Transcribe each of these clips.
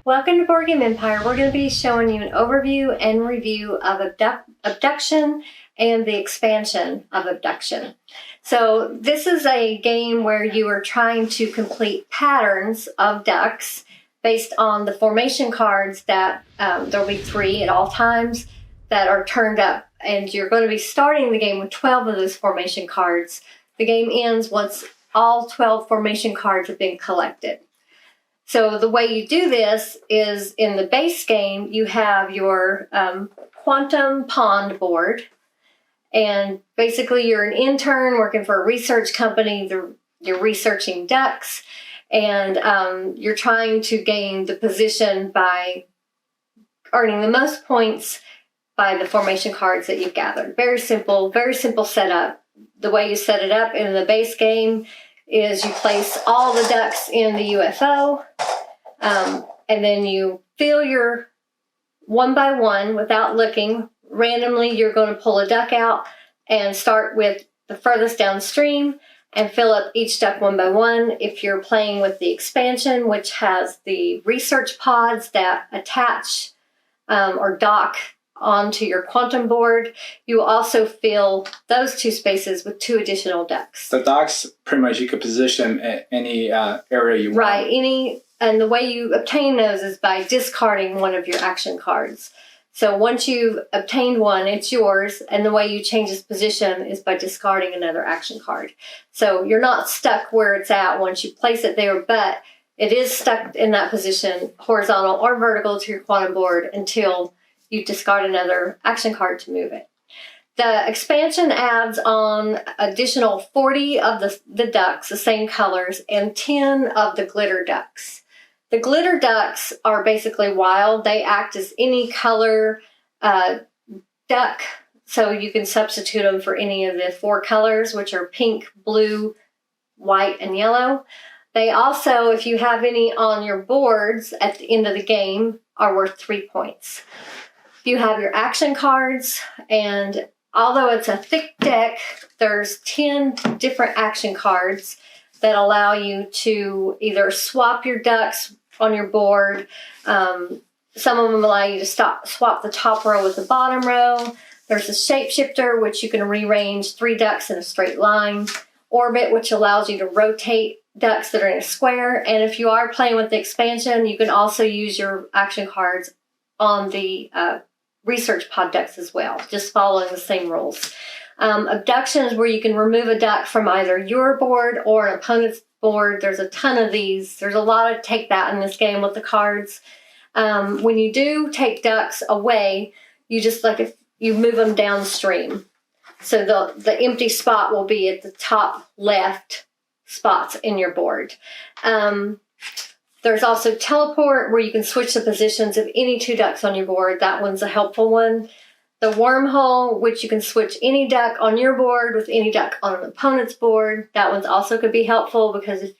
Welcome to Board Game Empire. We're going to be showing you an overview and review of Abducktion and the expansion of Abducktion. So this is a game where you are trying to complete patterns of ducks based on the formation cards that there'll be 3 at all times that are turned up. And you're going to be starting the game with 12 of those formation cards. The game ends once all 12 formation cards have been collected. So the way you do this is in the base game, you have your quantum pond board. And basically you're an intern working for a research company. You're researching ducks. And you're trying to gain the position by earning the most points by the formation cards that you've gathered. Very simple setup. The way you set it up in the base game is you place all the ducks in the UFO, and then you fill your one by one without looking. Randomly, you're going to pull a duck out and start with the furthest downstream and fill up each duck one by one. If you're playing with the expansion, which has the research pods that attach or dock onto your quantum board, you also fill those 2 spaces with 2 additional ducks. The docks, pretty much you could position at any area you want. Right, and the way you obtain those is by discarding one of your action cards. So once you've obtained one, it's yours, and the way you change its position is by discarding another action card. So you're not stuck where it's at once you place it there, but it is stuck in that position, horizontal or vertical to your quantum board, until you discard another action card to move it. The expansion adds on additional 40 of the ducks, the same colors, and 10 of the glitter ducks. The glitter ducks are basically wild. They act as any color duck, so you can substitute them for any of the 4 colors, which are pink, blue, white, and yellow. They also, if you have any on your boards at the end of the game, are worth 3 points. You have your action cards, and although it's a thick deck, there's 10 different action cards that allow you to either swap your ducks on your board. Some of them allow you to swap the top row with the bottom row. There's a shapeshifter, which you can rearrange 3 ducks in a straight line. Orbit, which allows you to rotate ducks that are in a square. And if you are playing with the expansion, you can also use your action cards on the research pod ducks as well, just following the same rules. Abduction is where you can remove a duck from either your board or an opponent's board. There's a ton of these. There's a lot of take that in this game with the cards. When you do take ducks away, you just if you move them downstream. So the empty spot will be at the top left spots in your board. There's also teleport, where you can switch the positions of any 2 ducks on your board. That one's a helpful one. The wormhole, which you can switch any duck on your board with any duck on an opponent's board. That one's also could be helpful because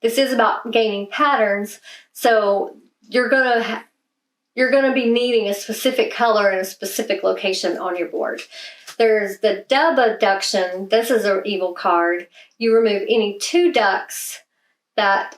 this is about gaining patterns. So you're gonna be needing a specific color and a specific location on your board. There's the Abducktion. This is an evil card. You remove any 2 ducks that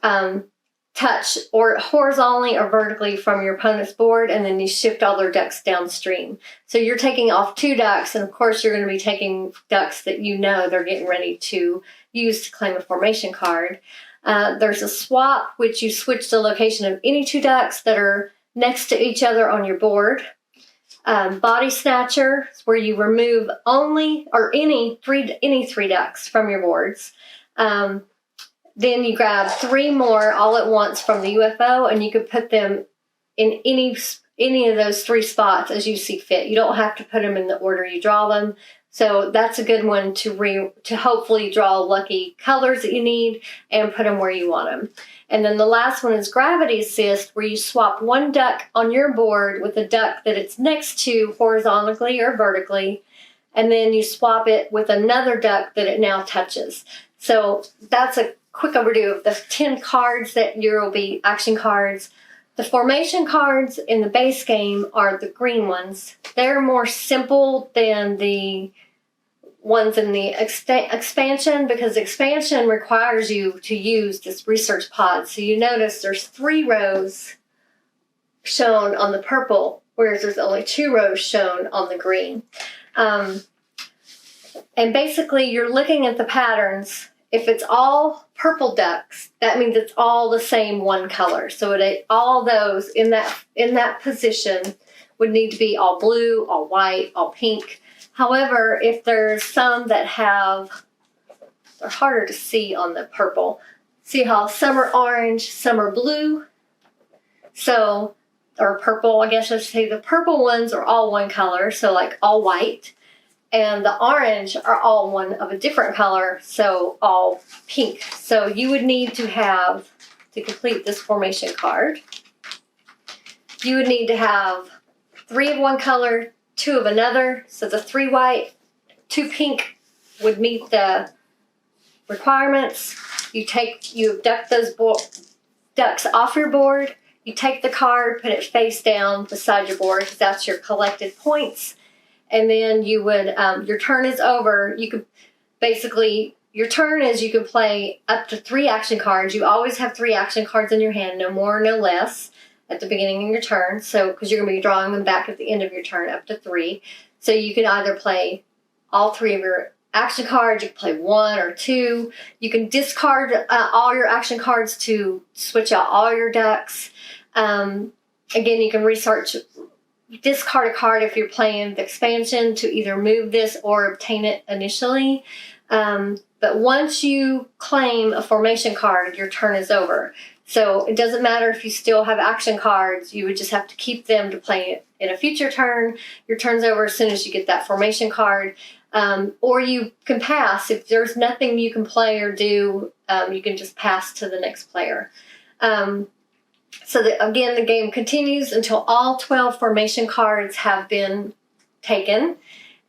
touch or horizontally or vertically from your opponent's board, and then you shift all their ducks downstream. So you're taking off 2 ducks, and of course you're going to be taking ducks that you know they're getting ready to use to claim a formation card. There's a swap, which you switch the location of any 2 ducks that are next to each other on your board. Body snatcher, where you remove any 3 ducks from your boards. Then you grab 3 more all at once from the UFO, and you could put them in any of those 3 spots as you see fit. You don't have to put them in the order you draw them. So that's a good one to hopefully draw lucky colors that you need and put them where you want them. And then the last one is gravity assist, where you swap 1 duck on your board with a duck that it's next to horizontally or vertically, and then you swap it with another duck that it now touches. So that's a quick overview of the 10 cards that will be action cards. The formation cards in the base game are the green ones. They're more simple than the ones in the expansion, because expansion requires you to use this research pod. So you notice there's 3 rows shown on the purple, whereas there's only 2 rows shown on the green. And basically, you're looking at the patterns. If it's all purple ducks, that means it's all the same one color. So all those in that position would need to be all blue, all white, all pink. However, if there's some that they're harder to see on the purple. See how some are orange, some are blue. So, or purple, I guess I should say. The purple ones are all one color, so like all white. And the orange are all one of a different color, so all pink. So you would need to have, to complete this formation card, you would need to have 3 of one color, 2 of another. So the 3 white, 2 pink would meet the requirements. You abduct those ducks off your board. You take the card, put it face down beside your board, because that's your collected points. And then you would, your turn is over. You could basically, your turn is you can play up to 3 action cards. You always have 3 action cards in your hand, no more, no less, at the beginning of your turn. So, because you're going to be drawing them back at the end of your turn, up to 3. So you can either play all 3 of your action cards. You can play 1 or 2. You can discard all your action cards to switch out all your ducks. Again, you can discard a card if you're playing the expansion to either move this or obtain it initially. But once you claim a formation card, your turn is over. So it doesn't matter if you still have action cards. You would just have to keep them to play it in a future turn. Your turn's over as soon as you get that formation card. Or you can pass. If there's nothing you can play or do, you can just pass to the next player. So again, the game continues until all 12 formation cards have been taken.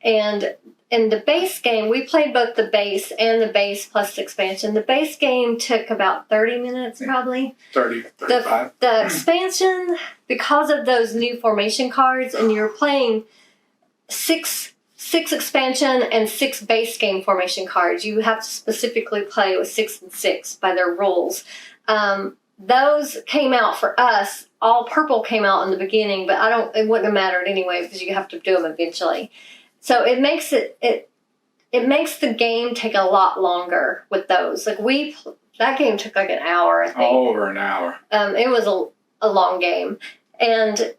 And in the base game, we played both the base and the base plus the expansion. The base game took about 30 minutes, probably. 30, 35. The expansion, because of those new formation cards, and you're playing six expansion and 6 base game formation cards. You have to specifically play with 6 and 6 by their rules. Those came out for us. All purple came out in the beginning, but it wouldn't have mattered anyway because you have to do them eventually. So it makes it makes the game take a lot longer with those. Like that game took like an hour, I think. Over an hour. It was a long game. And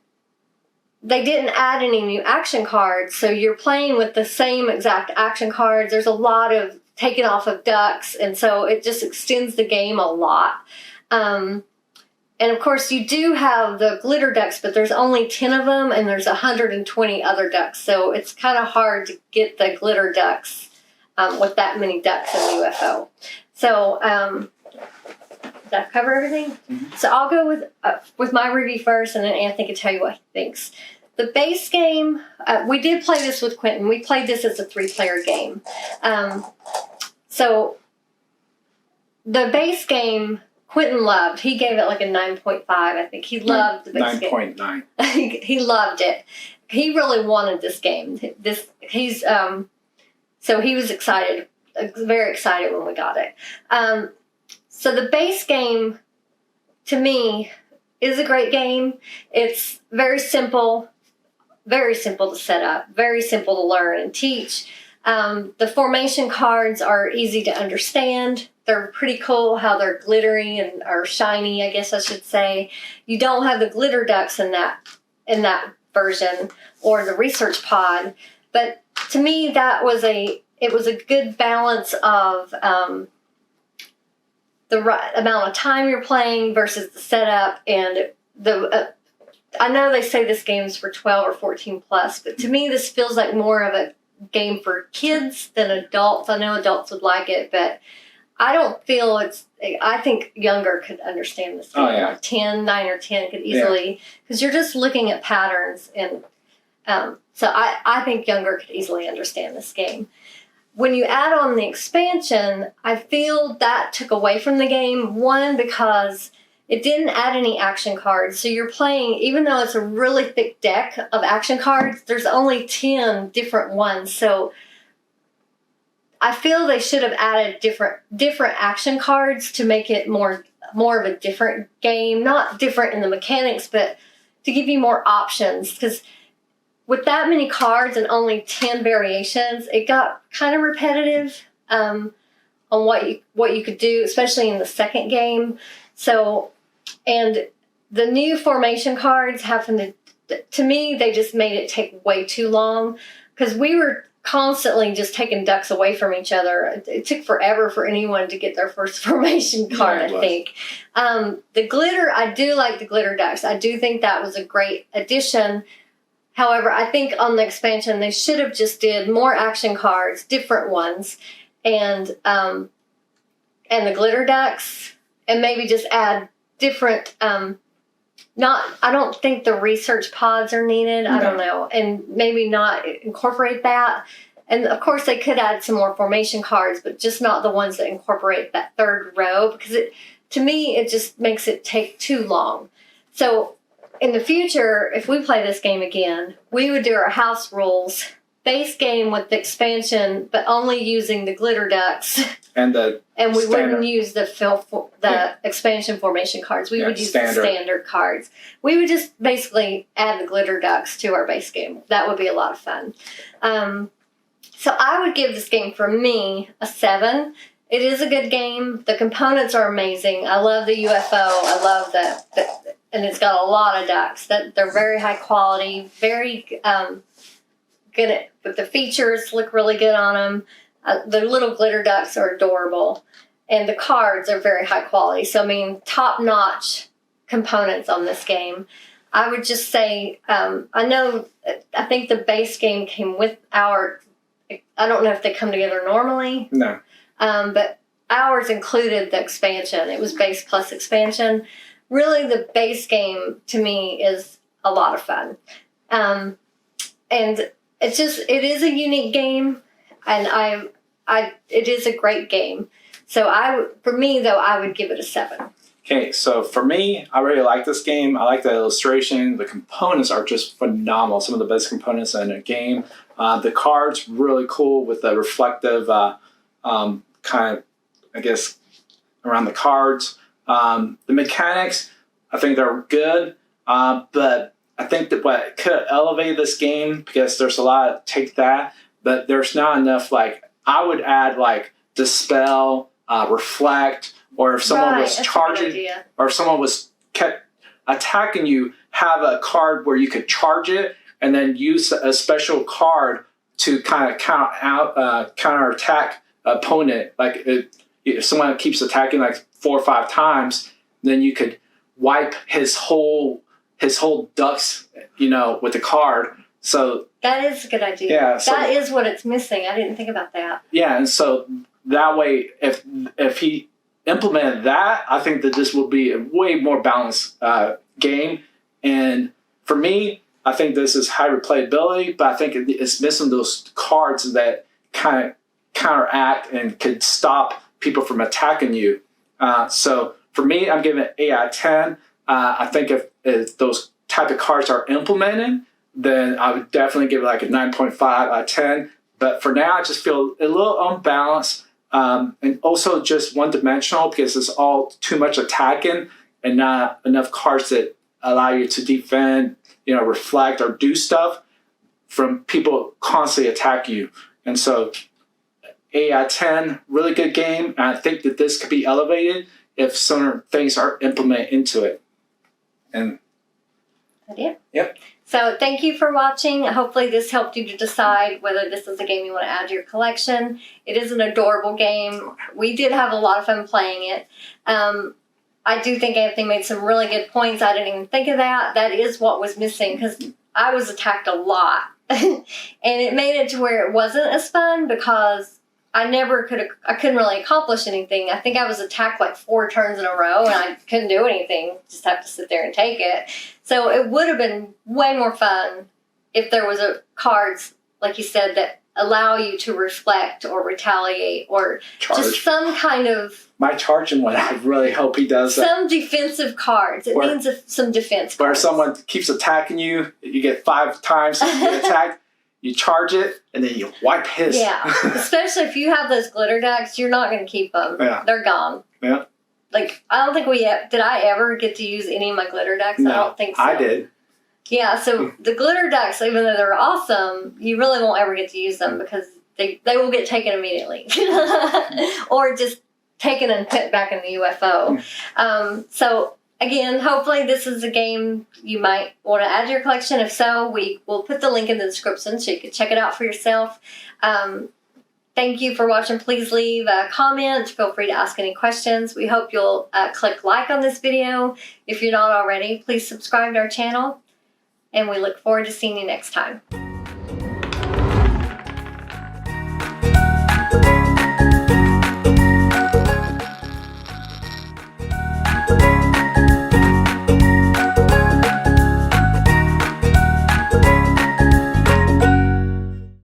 they didn't add any new action cards, so you're playing with the same exact action cards. There's a lot of taking off of ducks, and so it just extends the game a lot. And of course, you do have the glitter ducks, but there's only 10 of them, and there's 120 other ducks, so it's kind of hard to get the glitter ducks with that many ducks in the UFO. So, does that cover everything? Mm-hmm. So I'll go with my review first, and then Anthony can tell you what he thinks. The base game, we did play this with Quentin. We played this as a 3-player game. So the base game, Quentin loved. He gave it like a 9.5, I think. He loved the base game. 9.9. He loved it. He really wanted this game. So he was excited, very excited when we got it. So the base game, to me, is a great game. It's very simple to set up, very simple to learn and teach. The formation cards are easy to understand. They're pretty cool how they're glittery and are shiny, I guess I should say. You don't have the glitter ducks in that version or the research pod, but to me it was a good balance of the right amount of time you're playing versus the setup and I know they say this game's for 12 or 14 plus, but to me this feels like more of a game for kids than adults. I know adults would like it, but I don't feel I think younger could understand this game. Oh, yeah. Like 9 or 10 could easily, because you're just looking at patterns, and so I think younger could easily understand this game. When you add on the expansion, I feel that took away from the game. One, because it didn't add any action cards. So you're playing, even though it's a really thick deck of action cards, there's only 10 different ones. So I feel they should have added different action cards to make it more of a different game. Not different in the mechanics, but to give you more options, because with that many cards and only 10 variations, it got kind of repetitive on what you could do, especially in the second game. So, and the new formation cards happened to me, they just made it take way too long, because we were constantly just taking ducks away from each other. It took forever for anyone to get their first formation card, I think. The glitter, I do like the glitter ducks. I do think that was a great addition. However, I think on the expansion, they should have just did more action cards, different ones, and the glitter ducks, and maybe just add different, I don't think the research pods are needed. I don't know. And maybe not incorporate that. And of course they could add some more formation cards, but just not the ones that incorporate that third row, because to me, it just makes it take too long. So in the future, if we play this game again, we would do our house rules base game with the expansion, but only using the glitter ducks. And we wouldn't use the expansion formation cards. We would use the standard cards. We would just basically add the glitter ducks to our base game. That would be a lot of fun. So I would give this game, for me, a 7. It is a good game. The components are amazing. I love the UFO. I love and it's got a lot of ducks. They're very high quality, very good but the features look really good on them. The little glitter ducks are adorable, and the cards are very high quality. So, I mean, top-notch components on this game. I would just say, I think the base game came with I don't know if they come together normally. No. But ours included the expansion. It was base plus expansion. Really, the base game, to me, is a lot of fun. And it is a unique game, and it is a great game. So for me though, I would give it a 7. Okay, so for me, I really like this game. I like the illustration. The components are just phenomenal. Some of the best components in a game. The cards, really cool with the reflective kind of, I guess, around the cards. The mechanics, I think they're good, but I think that what could elevate this game, because there's a lot of take that, but there's not enough, like, I would add, like, dispel, reflect, or if someone was charging, or if someone kept attacking you, have a card where you could charge it and then use a special card to kind of counterattack opponent. Like, if someone keeps attacking like 4 or 5 times, then you could wipe his whole ducks, with the card. So that is a good idea. Yeah, that is what it's missing. I didn't think about that. Yeah, and so that way, if he implemented that, I think that this will be a way more balanced game. And for me, I think this is high replayability, but I think it's missing those cards that kind of counteract and could stop people from attacking you. So for me, I'm giving it 8 out of 10. I think if those type of cards are implemented, then I would definitely give it like a 9.5 out of 10. But for now, I just feel a little unbalanced, and also just one-dimensional, because it's all too much attacking and not enough cards that allow you to defend, reflect or do stuff from people constantly attacking you. And so 8 out of 10, really good game. And I think that this could be elevated if certain things are implemented into it. And I did. Yep. So thank you for watching. Hopefully this helped you to decide whether this is a game you want to add to your collection. It is an adorable game. We did have a lot of fun playing it. I do think Anthony made some really good points. I didn't even think of that. That is what was missing, because I was attacked a lot. And it made it to where it wasn't as fun, because I couldn't really accomplish anything. I think I was attacked like 4 turns in a row, and I couldn't do anything. Just have to sit there and take it. So it would have been way more fun if there was cards, like you said, that allow you to reflect or retaliate or just some kind of... My charging one, I really hope he does that. Some defensive cards. It means some defense cards. Where someone keeps attacking you, you get 5 times you get attacked. You charge it, and then you wipe his. Yeah, especially if you have those glitter ducks, you're not going to keep them. Yeah. They're gone. Yeah. Like, I don't think did I ever get to use any of my glitter ducks? No, I don't think so. I did. Yeah, so the glitter ducks, even though they're awesome, you really won't ever get to use them because they will get taken immediately. Or just taken and put back in the UFO. So again, hopefully this is a game you might want to add to your collection. If so, we will put the link in the description so you can check it out for yourself. Thank you for watching. Please leave a comment. Feel free to ask any questions. We hope you'll click like on this video. If you're not already, please subscribe to our channel. And we look forward to seeing you next time.